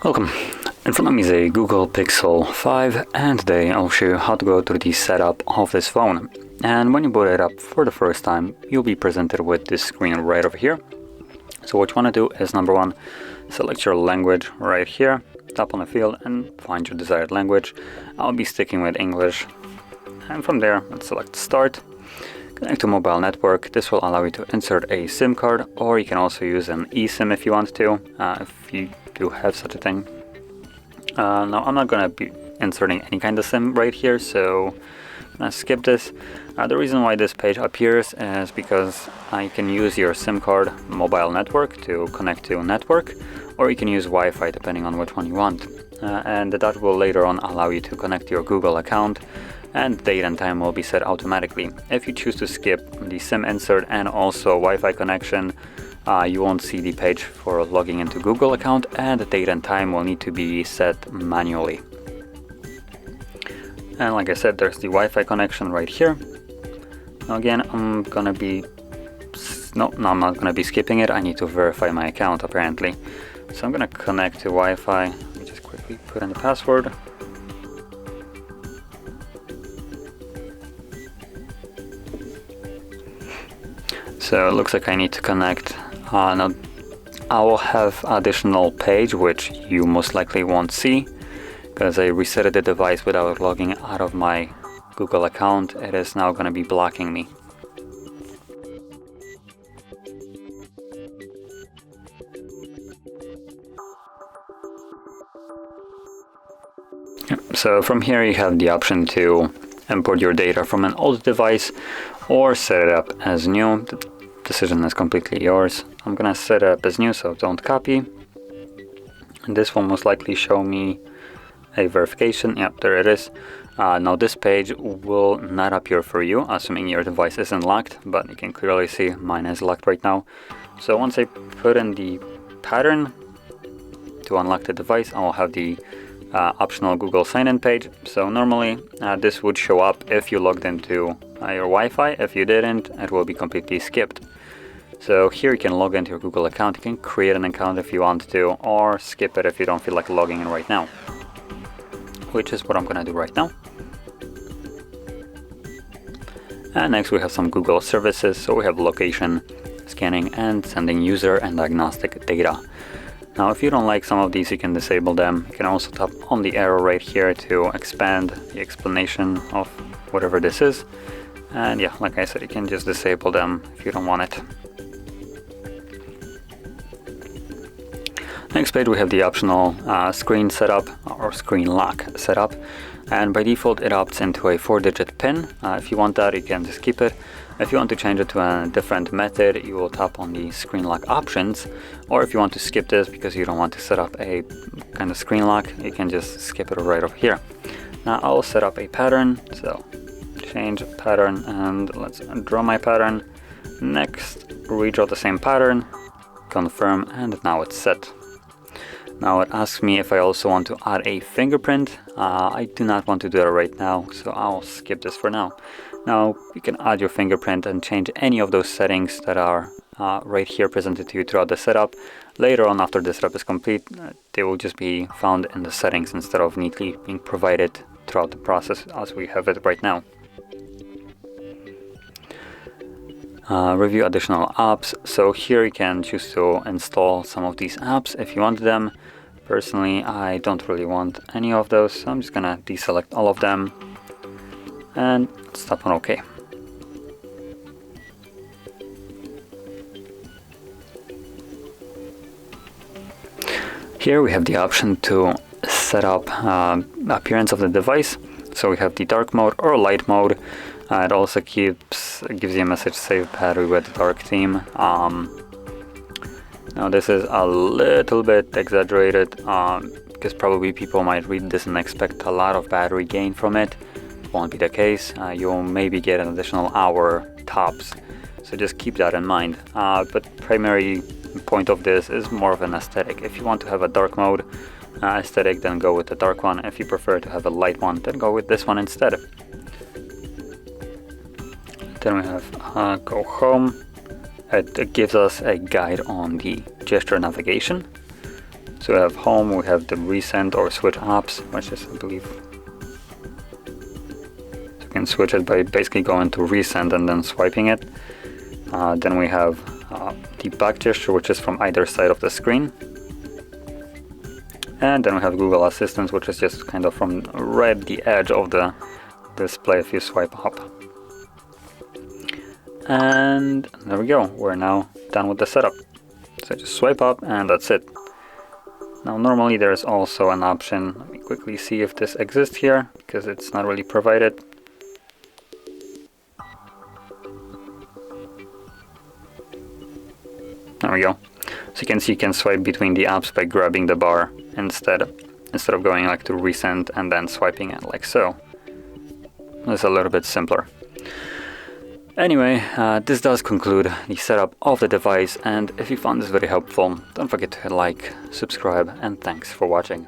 Welcome. In front of me is a Google Pixel 5, and today I'll show you how to go through the setup of this phone. And when you boot it up for the first time, you'll be presented with this screen right over here. So what you want to do is, number one, select your language right here, tap on the field and find your desired language. I'll be sticking with English. And from there, let's select Start. Connect to mobile network. This will allow you to insert a SIM card, or you can also use an eSIM if you want to, if you do have such a thing. Now I'm not going to be inserting any kind of SIM right here, so I'm going to skip this. The reason why this page appears is because you can use your SIM card mobile network to connect to a network, or you can use Wi-Fi depending on which one you want. And that will later on allow you to connect to your Google account, and date and time will be set automatically. If you choose to skip the SIM insert and also Wi-Fi connection, you won't see the page for logging into Google account, and the date and time will need to be set manually. And like I said, there's the Wi-Fi connection right here. Now again, I'm not gonna be skipping it. I need to verify my account apparently. So I'm gonna connect to Wi-Fi. Let me just quickly put in the password. So it looks like I need to connect. Now I will have additional page which you most likely won't see, because I resetted the device without logging out of my Google account. It is now going to be blocking me. So from here you have the option to import your data from an old device or set it up as new. The decision is completely yours. I'm gonna set it up as new, so don't copy. And this will most likely show me a verification. Yep, there it is. Now this page will not appear for you, assuming your device isn't locked, but you can clearly see mine is locked right now. So once I put in the pattern to unlock the device, I will have the optional Google sign-in page. So normally this would show up if you logged into your Wi-Fi. If you didn't, it will be completely skipped. So here you can log into your Google account. You can create an account if you want to, or skip it if you don't feel like logging in right now, which is what I'm gonna do right now. And next we have some Google services. So we have location, scanning, and sending user and diagnostic data. Now if you don't like some of these, you can disable them. You can also tap on the arrow right here to expand the explanation of whatever this is. And yeah, like I said, you can just disable them if you don't want it. Next page we have the optional screen setup or screen lock setup, and by default it opts into a 4-digit PIN. If you want that, you can just keep it. If you want to change it to a different method, you will tap on the screen lock options, or if you want to skip this because you don't want to set up a kind of screen lock, you can just skip it right over here. Now I'll set up a pattern, so change pattern, and let's draw my pattern. Next, redraw the same pattern, confirm, and now it's set. Now it asks me if I also want to add a fingerprint. I do not want to do that right now, so I'll skip this for now. Now you can add your fingerprint and change any of those settings that are right here presented to you throughout the setup. Later on, after the setup is complete, they will just be found in the settings instead of neatly being provided throughout the process as we have it right now. Review additional apps. So here you can choose to install some of these apps if you want them. Personally, I don't really want any of those, so I'm just gonna deselect all of them and tap on OK. Here we have the option to set up appearance of the device. So we have the dark mode or light mode. It also gives you a message, save battery with dark theme. Now this is a little bit exaggerated because probably people might read this and expect a lot of battery gain from it. It won't be the case. You'll maybe get an additional hour tops, so just keep that in mind. But primary point of this is more of an aesthetic. If you want to have a dark mode aesthetic, then go with the dark one. If you prefer to have a light one, then go with this one instead. Then we have go home, it gives us a guide on the gesture navigation. So we have home, we have the resend or switch apps, which is, I believe, so you can switch it by basically going to resend and then swiping it. Then we have the back gesture, which is from either side of the screen. And then we have Google Assistant, which is just kind of from right the edge of the display if you swipe up. And there we go, we're now done with the setup. So just swipe up and that's it. Now normally there's also an option, let me quickly see if this exists here, because it's not really provided. There we go. So you can see you can swipe between the apps by grabbing the bar instead of going like to resend and then swiping it like so. It's a little bit simpler. Anyway, this does conclude the setup of the device, and if you found this very helpful, don't forget to hit like, subscribe, and thanks for watching.